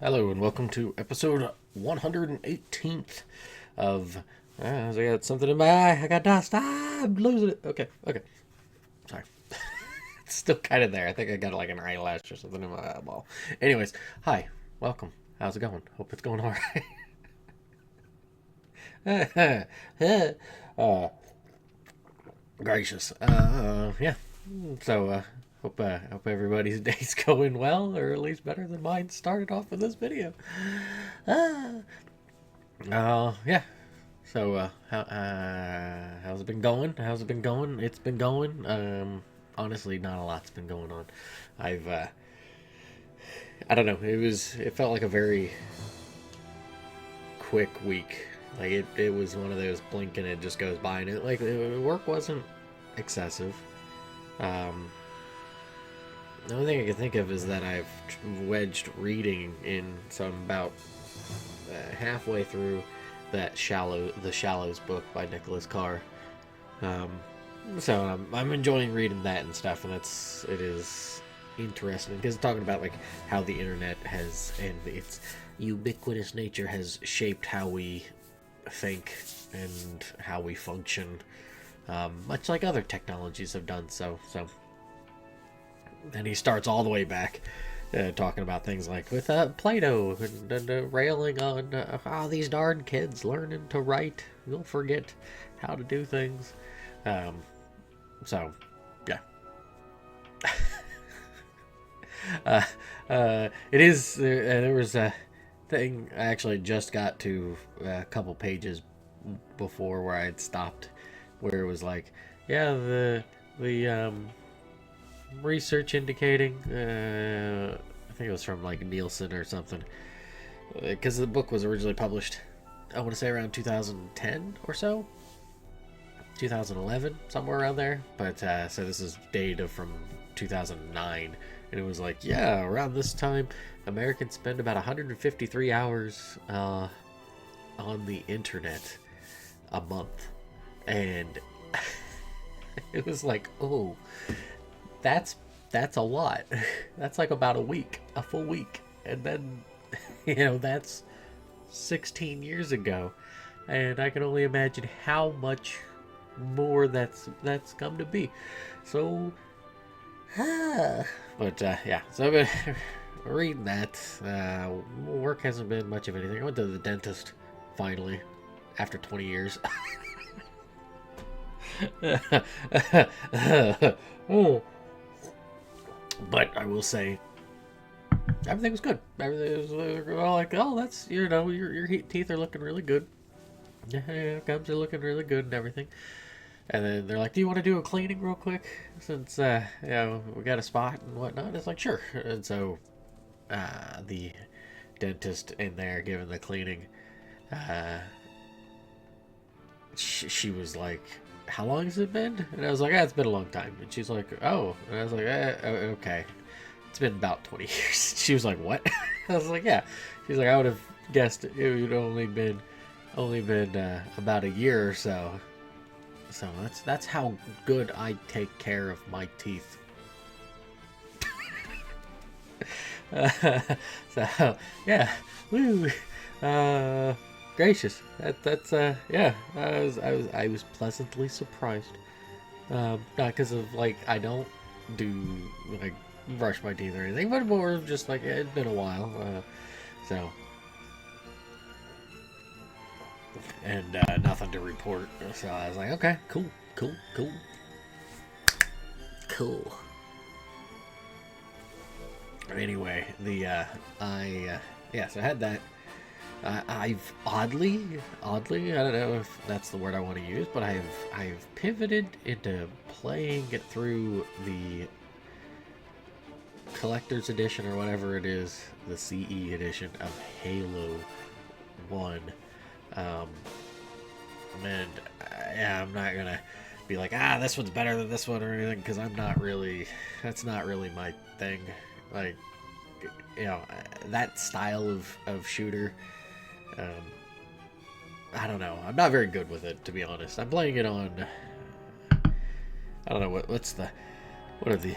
Hello and welcome to episode 118th of. I got something in my eye. I got dust. I'm losing it. Okay. Sorry. It's still kind of there. I think I got like an eyelash or something in my eyeball. Anyways, hi. Welcome. How's it going? Hope it's going alright. uh, gracious. Yeah. So, hope everybody's day's going well, or at least better than mine started off with this video. Uh, yeah. So, how's it been going? How's it been going? It's been going. Honestly, not a lot's been going on. I've, I don't know. It felt like a very quick week. Like it was one of those blink and it just goes by, and work wasn't excessive. The only thing I can think of is that I've wedged reading in, so I'm about halfway through the Shallows book by Nicholas Carr. So I'm enjoying reading that and stuff, and it is interesting because it's talking about like how the internet has and its ubiquitous nature has shaped how we think and how we function, much like other technologies have done so. And he starts all the way back, talking about things like with Plato and railing on these darn kids learning to write. You'll forget how to do things. So, yeah. It is. There was a thing I actually just got to a couple pages before where I had stopped, where it was like, yeah, the research indicating, I think it was from like Nielsen or something, because the book was originally published, I want to say around 2010 or so, 2011, somewhere around there. But so this is data from 2009, and it was like, yeah, around this time, Americans spend about 153 hours on the internet a month, and it was like, oh. That's a lot. That's like about a full week. And then, that's 16 years ago. And I can only imagine how much more that's come to be. So, but yeah, so I've been reading that. Work hasn't been much of anything. I went to the dentist finally after 20 years. Oh. But I will say, everything was good. Everything was like, oh, that's, your teeth are looking really good. Yeah, gums are looking really good and everything. And then they're like, do you want to do a cleaning real quick? Since, we got a spot and whatnot. And it's like, sure. And so, the dentist in there giving the cleaning, she was like, how long has it been? And I was like, it's been a long time. And she's like, oh. And I was like, okay. It's been about 20 years. She was like, what? I was like, yeah. She's like, I would have guessed it would only been about a year or so. So that's how good I take care of my teeth. So yeah, woo. Gracious. That's yeah. I was pleasantly surprised. Not because of like I don't do like brush my teeth or anything, but more just like it's been a while. So and nothing to report. So I was like, okay, cool. Anyway, so I had that. I've oddly, I don't know if that's the word I want to use, but I've pivoted into playing it through the collector's edition or whatever it is, the CE edition of Halo 1. And yeah, I'm not gonna be like, this one's better than this one or anything, because that's not really my thing. Like, that style of shooter, I don't know. I'm not very good with it, to be honest. I'm playing it on, I don't know, what are the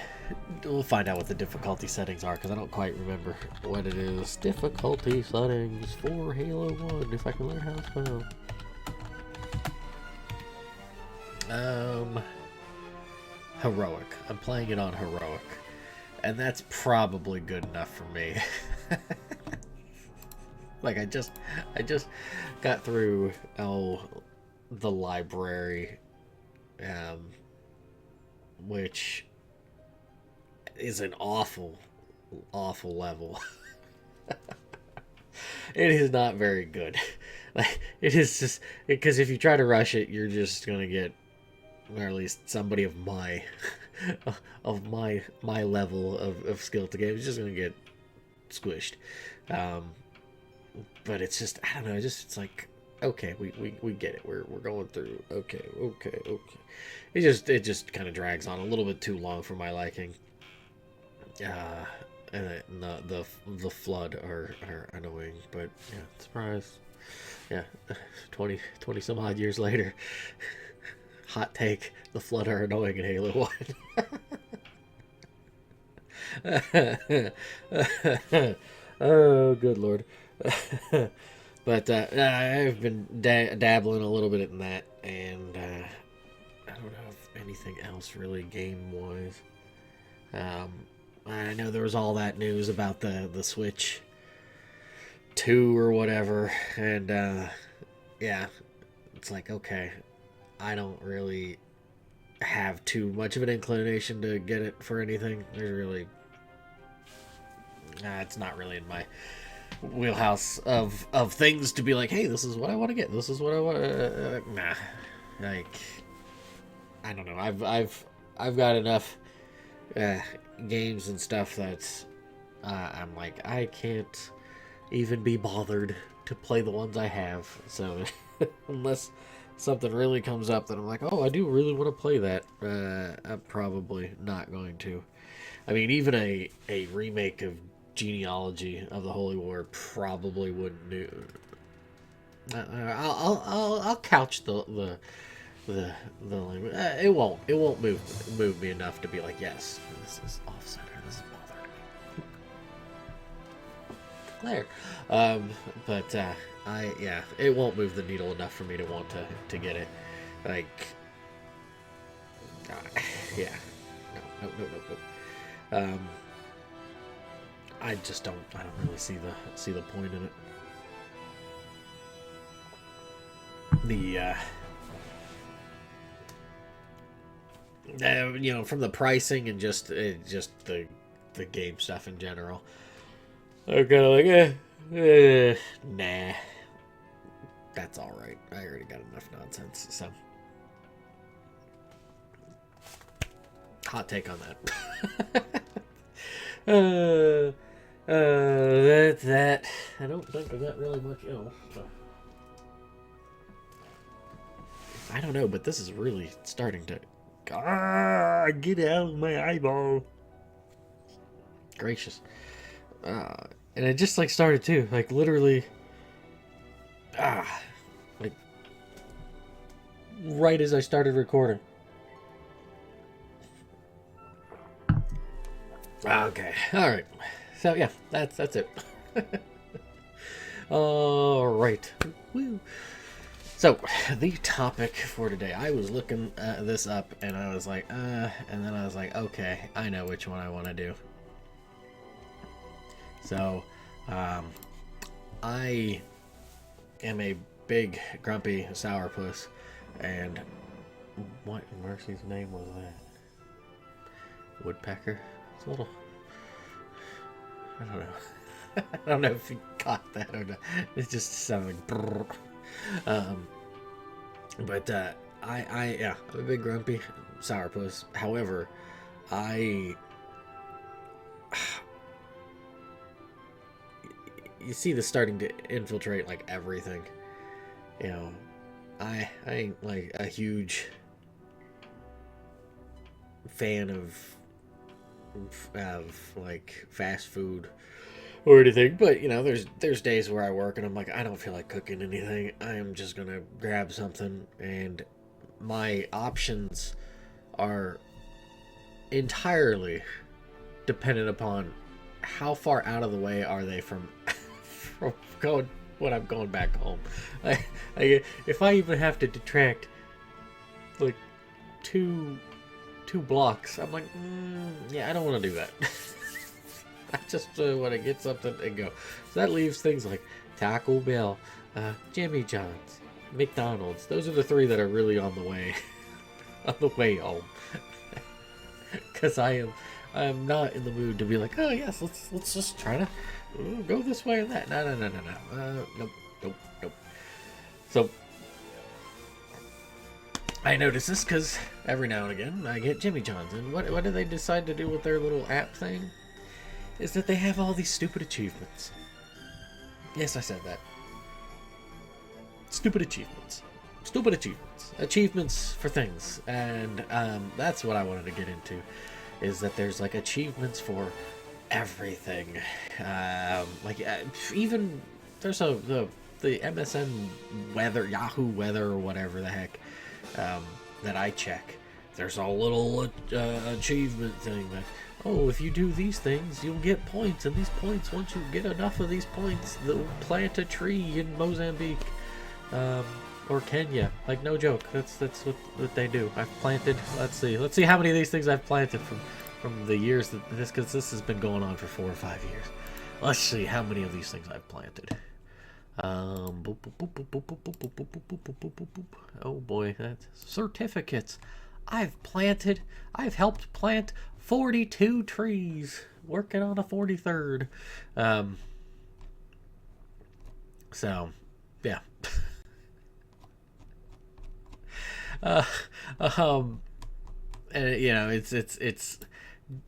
we'll find out what the difficulty settings are, because I don't quite remember what it is. Difficulty settings for Halo 1, if I can learn how to spell. Heroic. I'm playing it on heroic. And that's probably good enough for me. Like, I just got through, the library, which is an awful level. It is not very good. Like, it is just, because if you try to rush it, you're just gonna get, or at least somebody of my level of skill to game is just gonna get squished. But it's just, I don't know, it's like, okay, we get it. We're going through. Okay. It just kind of drags on a little bit too long for my liking. And the flood are annoying, but yeah, surprise. Yeah, 20 some odd years later. Hot take, the flood are annoying in Halo 1. Oh, good lord. But I've been dabbling a little bit in that, and I don't know if anything else really game-wise. I know there was all that news about the Switch 2 or whatever, and yeah, it's like, okay, I don't really have too much of an inclination to get it for anything. There's really, it's not really in my wheelhouse of things to be like, hey, this is what I want to get. This is what I want. Nah, like, I don't know. I've got enough games and stuff that I'm like, I can't even be bothered to play the ones I have. So unless something really comes up that I'm like, oh, I do really want to play that, I'm probably not going to. I mean, even a remake of Genealogy of the Holy War probably wouldn't do. I'll couch the language. It won't move me enough to be like, yes, this is off center. This is bothering me. Claire. But it won't move the needle enough for me to want to get it. Like, yeah, no. I don't really see the point in it. From the pricing and just the game stuff in general, I'm kind of like, nah, that's all right. I already got enough nonsense. So, hot take on that. That I don't think I got really much else. So. I don't know, but this is really starting to get out of my eyeball. Gracious. And it just like started too, like literally, like right as I started recording. Okay, all right. So yeah, that's it. All right. Woo. So the topic for today, I was looking this up and I was like, and then I was like, okay, I know which one I want to do. So, I am a big grumpy sourpuss, and what in mercy's name was that? Woodpecker? It's a little. I don't know. I don't know if you caught that or not. It just sounded like. But I'm a big grumpy sourpuss. However, you see this starting to infiltrate like everything. I ain't like a huge fan of like fast food or anything, but there's days where I work and I'm like, I don't feel like cooking anything. I am just gonna grab something, and my options are entirely dependent upon how far out of the way are they from from going when I'm going back home. If I even have to detract like two blocks, I'm like, yeah, I don't want to do that. I just want to get something and go. So that leaves things like Taco Bell, Jimmy John's, McDonald's. Those are the three that are really on the way, on the way home. Because I am not in the mood to be like, oh yes, let's just try to go this way and that. No. Nope. So I notice this because every now and again I get Jimmy John's, and what do they decide to do with their little app thing? Is that they have all these stupid achievements. Yes, I said that. Stupid achievements. Achievements for things. And that's what I wanted to get into. Is that there's like achievements for everything. Even there's the MSN weather, Yahoo weather or whatever the heck that I check. There's a little achievement thing that, oh, if you do these things, you'll get points, and these points, once you get enough of these points, they'll plant a tree in Mozambique, or Kenya. Like, no joke, that's what they do. I've planted, let's see how many of these things I've planted from the years that because this has been going on for 4 or 5 years. Let's see how many of these things I've planted. Oh boy, that's certificates. I've helped plant 42 trees, working on a 43rd. So, yeah. And you know, it's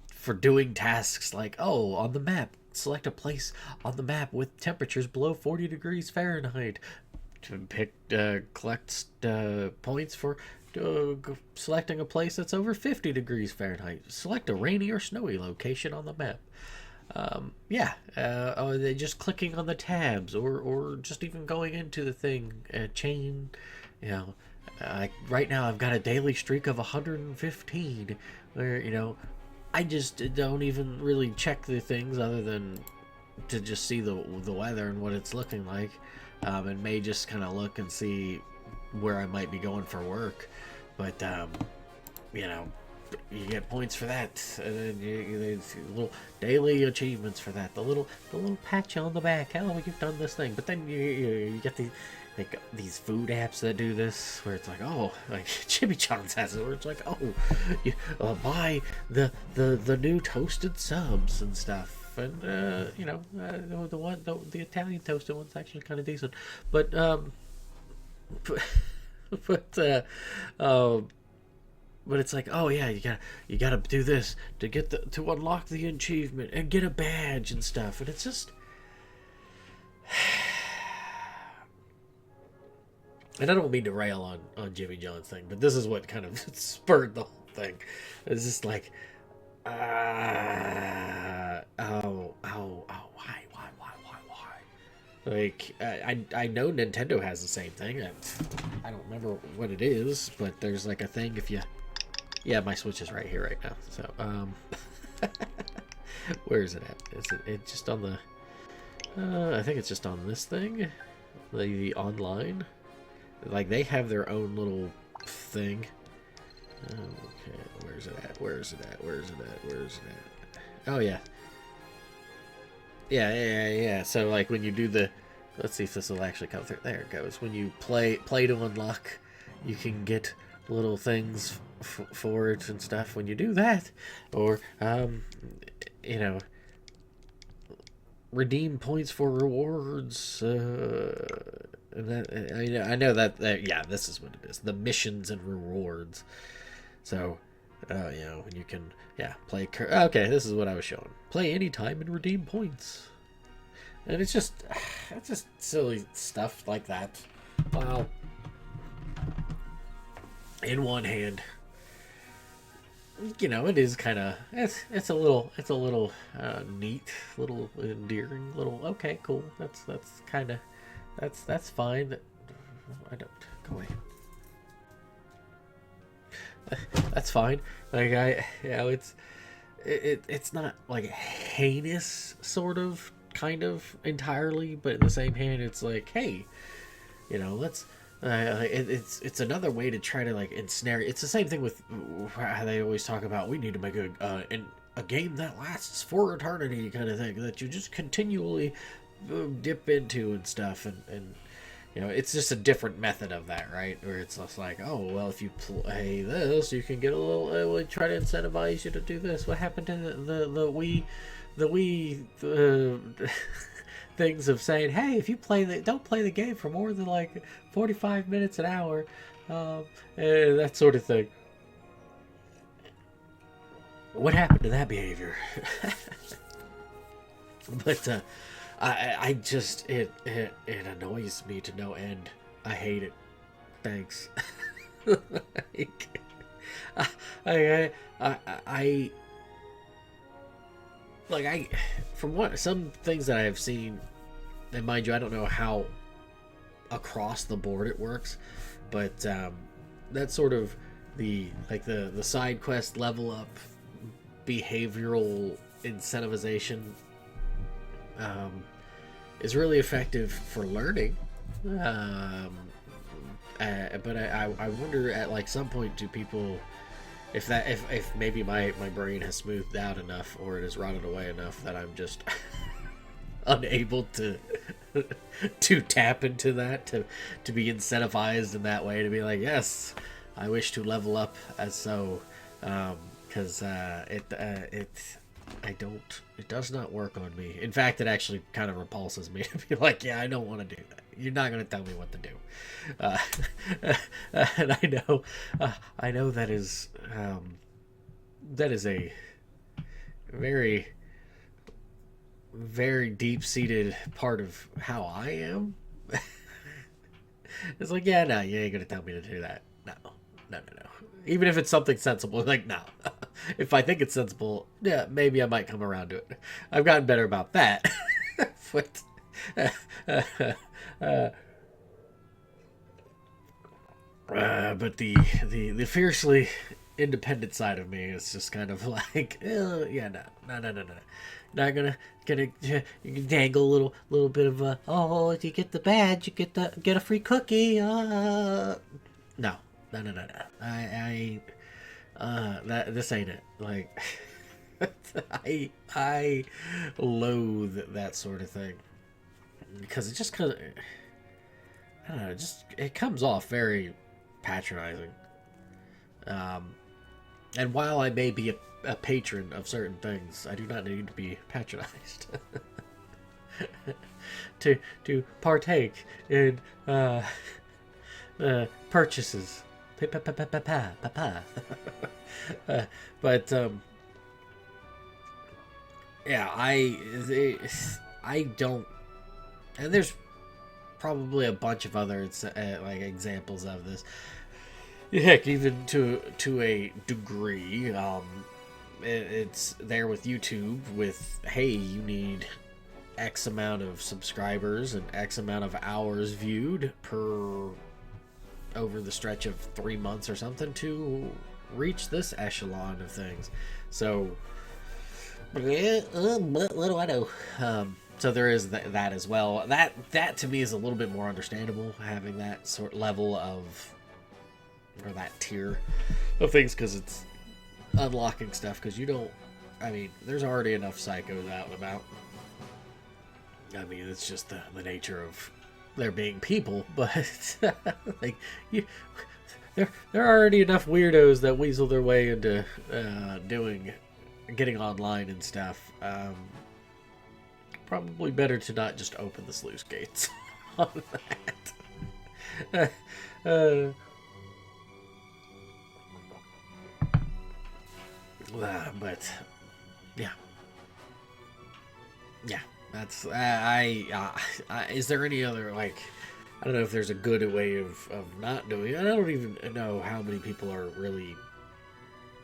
for doing tasks like, oh, on the map, select a place on the map with temperatures below 40 degrees Fahrenheit. To collect points for selecting a place that's over 50 degrees Fahrenheit. Select a rainy or snowy location on the map. Or they just clicking on the tabs, or just even going into the thing, chain. You know, right now I've got a daily streak of 115, where, you know, I just don't even really check the things other than to just see the weather and what it's looking like. And may just kind of look and see where I might be going for work, but you know, you get points for that, and then you little daily achievements for that. The little patch on the back. Oh, you've done this thing. But then you get these food apps that do this, where it's like, oh, like Jimmy John's has it, where it's like, oh, you buy the new toasted subs and stuff. And you know, the Italian toasted one's actually kind of decent, but it's like, oh yeah, you gotta do this to get to unlock the achievement and get a badge and stuff, and it's just, and I don't mean to rail on Jimmy John's thing, but this is what kind of spurred the whole thing. It's just like, why? Like, I know Nintendo has the same thing. I don't remember what it is, but there's like a thing if you... Yeah, my Switch is right here right now. So, where is it at? Is it just on the... I think it's just on this thing. The online. Like, they have their own little thing. Okay, where's it at? Oh, yeah. Yeah. So, like, when you do the... Let's see if this will actually come through. There it goes. When you play to unlock, you can get little things for it and stuff when you do that. Or, you know, redeem points for rewards. And that, I know that, yeah, this is what it is. The missions and rewards. So, you know, you can, yeah, play... Okay, this is what I was showing. Play anytime and redeem points. And it's just silly stuff like that. Well, in one hand, you know, it is kind of, it's a little neat, little endearing, little, okay, cool. That's kind of, that's fine. I don't, go away. That's fine. Like, you know, it's not like heinous, sort of, kind of, entirely, but in the same hand, it's like, hey, let's. It's another way to try to like ensnare. It's the same thing with how they always talk about we need to make a game that lasts for eternity, kind of thing, that you just continually dip into and stuff, and it's just a different method of that, right? Where it's just like, oh well, if you play this, you can get a little. We try to incentivize you to do this. What happened to the Wii things of saying, hey, if you don't play the game for more than like 45 minutes an hour, that sort of thing. What happened to that behavior? But I just it annoys me to no end. I hate it. Thanks. Like, I like from what some things that I have seen, and mind you, I don't know how across the board it works, but that's sort of the side quest level up behavioral incentivization is really effective for learning. But I wonder at like some point, do people, if maybe my brain has smoothed out enough, or it has rotted away enough, that I'm just unable to tap into that, to be incentivized in that way, to be like, yes, I wish to level up as so, because it does not work on me. In fact, it actually kind of repulses me to be like, yeah, I don't want to do that. You're not going to tell me what to do. And I know that is a very, very deep-seated part of how I am. It's like, yeah, no, you ain't going to tell me to do that. No. Even if it's something sensible, like, no. If I think it's sensible, yeah, maybe I might come around to it. I've gotten better about that. But, but the fiercely independent side of me is just kind of like, yeah, no. Not gonna you can dangle a little bit of if you get the badge, you get a free cookie. No. This ain't it. Like, I loathe that sort of thing, because it just kind of, I don't know, it comes off very patronizing. And while I may be a patron of certain things, I do not need to be patronized to partake in purchases. But yeah, I don't, and there's probably a bunch of other like examples of this. Heck, even to a degree, it's there with YouTube. With, hey, you need X amount of subscribers and X amount of hours viewed per over the stretch of 3 months or something to reach this echelon of things. So, what do I know? So there is that as well. That to me is a little bit more understandable, having that sort of level of, or that tier of things, because it's unlocking stuff. Because there's already enough psychos out and about. I mean, it's just the nature of there being people, but like there are already enough weirdos that weasel their way into getting online and stuff. Probably better to not just open the sluice gates on that. But yeah. That's is there any other, like, I don't know if there's a good way of not doing it. I don't even know how many people are really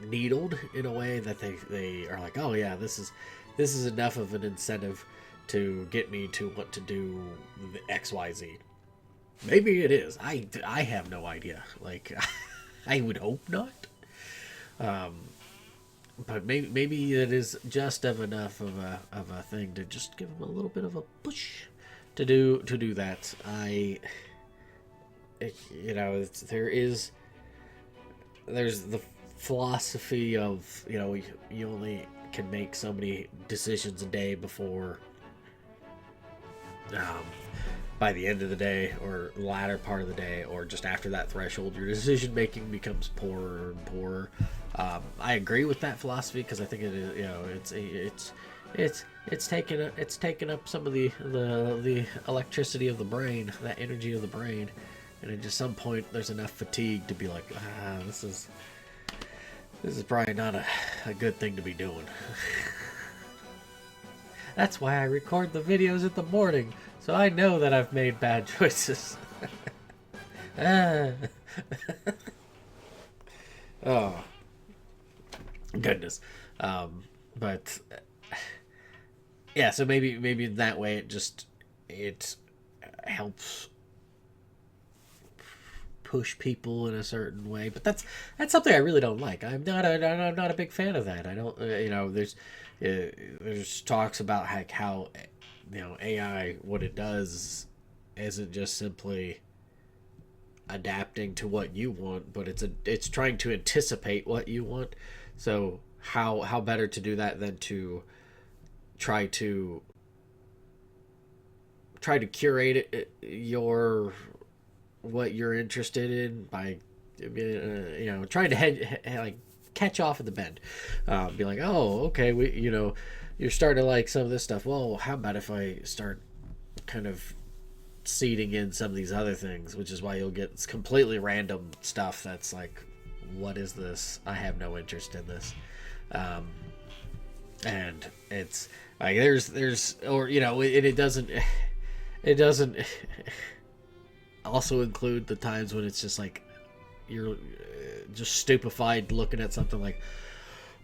needled in a way that they are like, oh yeah, this is enough of an incentive to get me to want to do the XYZ. Maybe it is. I have no idea. Like, I would hope not. but maybe it is just of enough of a thing to just give him a little bit of a push to do that. You know, there's the philosophy of, you know, you only can make so many decisions a day before, um, by the end of the day or latter part of the day or just after that threshold, your decision making becomes poorer and poorer. I agree with that philosophy because I think it is, you know, it's taken up some of the electricity of the brain, that energy of the brain, and at just some point there's enough fatigue to be like, this is probably not a good thing to be doing. That's why I record the videos in the morning, so I know that I've made bad choices. Oh, goodness. But yeah, so maybe in that way it helps push people in a certain way, but that's something I really don't like. I'm not a big fan of that. I don't, you know, there's talks about how you know, AI, what it does isn't just simply adapting to what you want, but it's trying to anticipate what you want. So how better to do that than to try to curate your what you're interested in by, you know, trying to like catch off at the bend, be like, oh, okay, you know, you're starting to like some of this stuff. Well, how about if I start kind of seeding in some of these other things, which is why you'll get completely random stuff that's like, what is this? I have no interest in this. And it's like there's or, you know, it doesn't also include the times when it's just like you're just stupefied looking at something like,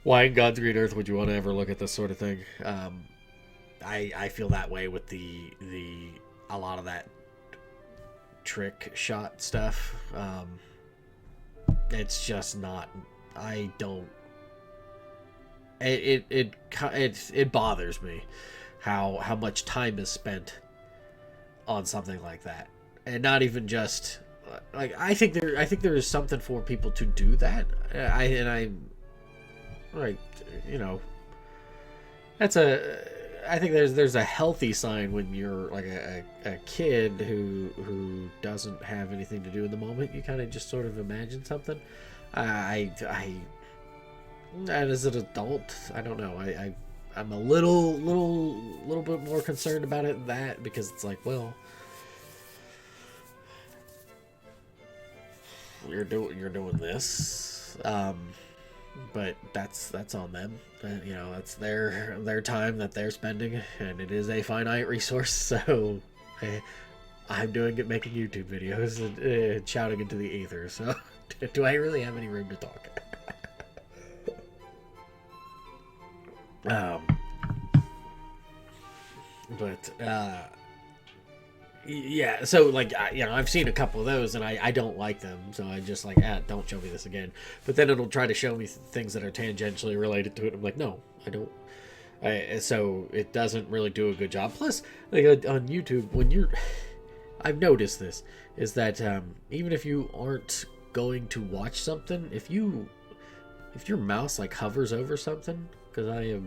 why in God's green earth would you want to ever look at this sort of thing? I feel that way with a lot of that trick shot stuff. It's just not. I don't. It bothers me how much time is spent on something like that, and not even just like, I think there is something for people to do that. I'm like, you know, I think there's a healthy sign when you're like a kid who doesn't have anything to do in the moment. You kind of just sort of imagine something. And as an adult, I don't know. I'm a little bit more concerned about it than that, because it's like, well, you're doing this, but that's on them. You know, that's their time that they're spending, and it is a finite resource. So I'm doing it, making YouTube videos and shouting into the ether. So do I really have any room to talk? But yeah, so like, you know, I've seen a couple of those and I don't like them, so I just like, don't show me this again. But then it'll try to show me things that are tangentially related to it. I'm like, no, I don't. So it doesn't really do a good job. Plus, like, on YouTube, when you're, I've noticed this, is that even if you aren't going to watch something, if your mouse like hovers over something, because I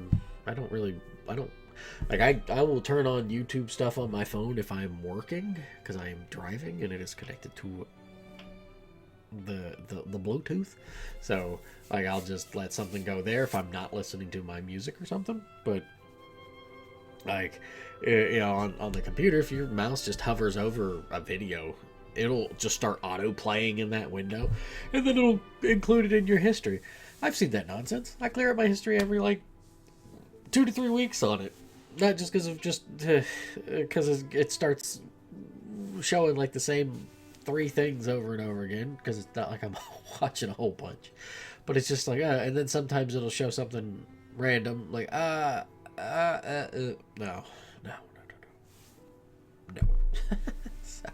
don't like, I will turn on YouTube stuff on my phone if I'm working, because I am driving and it is connected to the Bluetooth. So like, I'll just let something go there if I'm not listening to my music or something. But like, you know, on the computer, if your mouse just hovers over a video, it'll just start auto playing in that window, and then it'll include it in your history. I've seen that nonsense. I clear up my history every like 2 to 3 weeks on it. Not just because it starts showing like the same 3 things over and over again, because it's not like I'm watching a whole bunch, but it's just like, and then sometimes it'll show something random like, no. So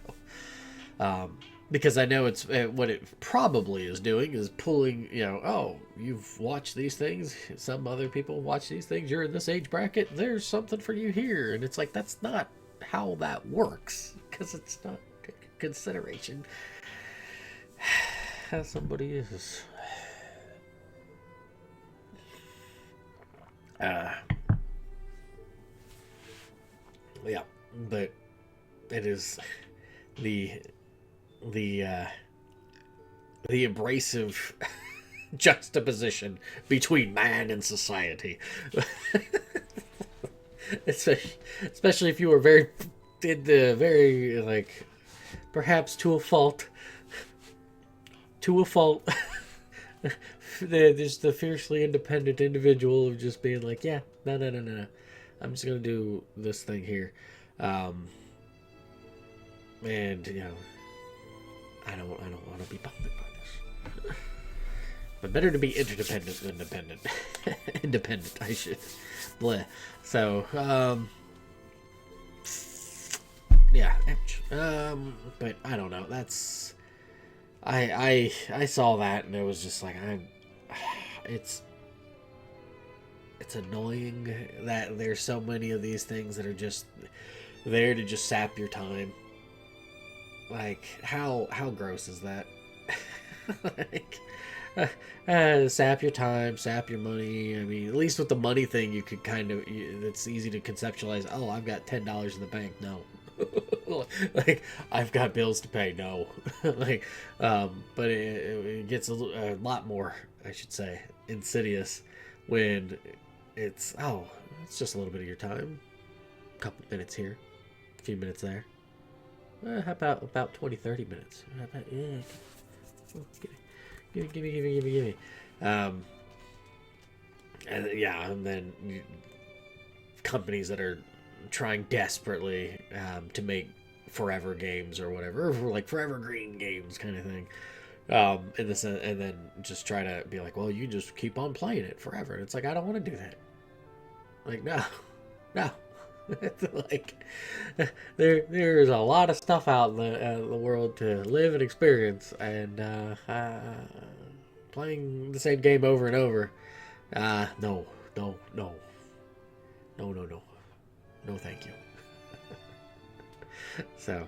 because I know it's what it probably is doing is pulling, oh, you've watched these things, some other people watch these things, you're in this age bracket, there's something for you here. And it's like, that's not how that works, because it's not consideration. How somebody is. Yeah, but it is the the abrasive juxtaposition between man and society. Especially if you were did the very, like, perhaps to a fault, there's the fiercely independent individual of just being like, yeah, no, I'm just gonna do this thing here, and I don't want to be bothered by this. But better to be interdependent than dependent. Independent, I should. Bleh. So, yeah. But I don't know. That's I saw that and it was just like it's annoying that there's so many of these things that are just there to just sap your time. Like, how gross is that? Like, sap your time, sap your money. I mean, at least with the money thing, you could it's easy to conceptualize. Oh, I've got $10 in the bank. No. Like, I've got bills to pay. No. Like, but it gets a lot more, I should say, insidious when it's just a little bit of your time. A couple minutes here, a few minutes there. How about 20, 30 minutes? How about, give me. And then companies that are trying desperately to make forever games or whatever, or like forever green games kind of thing. And then just try to be like, well, you just keep on playing it forever. And it's like, I don't want to do that. Like, no. Like, there's a lot of stuff out in the world to live and experience, and playing the same game over and over, no, thank you. So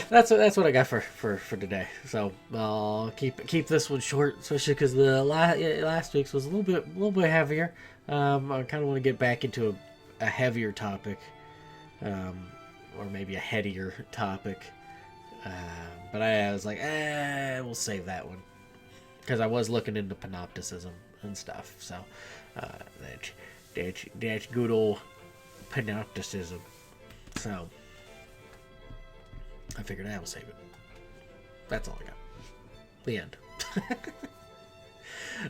that's what I got for today. So I'll keep this one short, especially because the last week's was a little bit heavier. I kind of want to get back into a heavier topic, or maybe a headier topic, but I was like, we'll save that one, because I was looking into panopticism and stuff, so that's good old panopticism, so I figured I will save it. That's all I got. The end.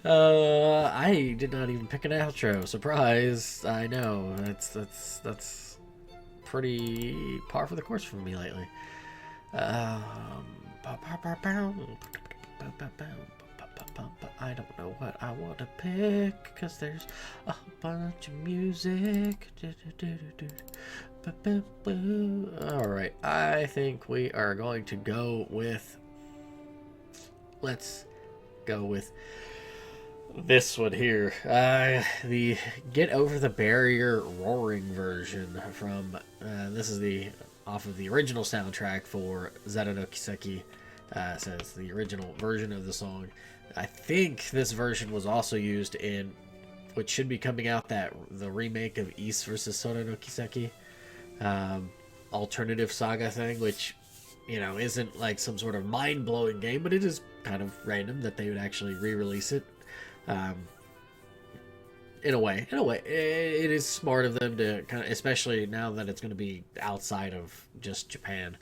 I did not even pick an outro. Surprise! I know that's pretty par for the course for me lately. I don't know what I want to pick because there's a bunch of music. All right, I think we are going to go with. Let's go with this one here, the Get Over the Barrier roaring version from this is off of the original soundtrack for Zero no Kiseki. So it's the original version of the song. I think this version was also used in which should be coming out, the remake of Ys vs Sora no Kiseki, alternative saga thing, which isn't like some sort of mind-blowing game, but it is kind of random that they would actually re-release it. In a way, it is smart of them to kind of, especially now that it's going to be outside of just Japan,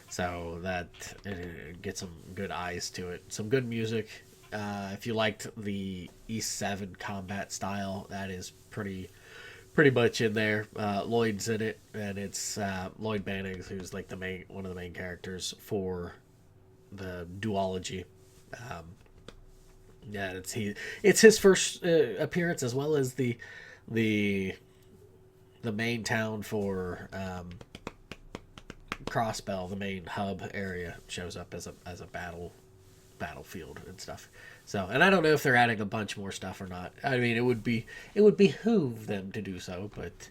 so that it gets some good eyes to it, some good music. If you liked the East 7 combat style, that is pretty much in there. Lloyd's in it, and it's Lloyd Bannings, who's like one of the main characters for the duology. Yeah, it's his first appearance, as well as the main town for Crossbell, the main hub area, shows up as a battlefield and stuff. So, and I don't know if they're adding a bunch more stuff or not. I mean, it would behoove them to do so, but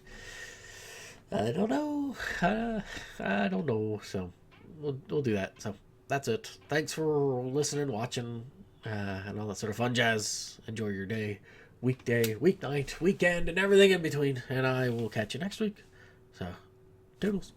I don't know. I don't know. So we'll do that. So that's it. Thanks for listening, watching, and all that sort of fun jazz. Enjoy your day, weekday, weeknight, weekend, and everything in between. And I will catch you next week. So, toodles.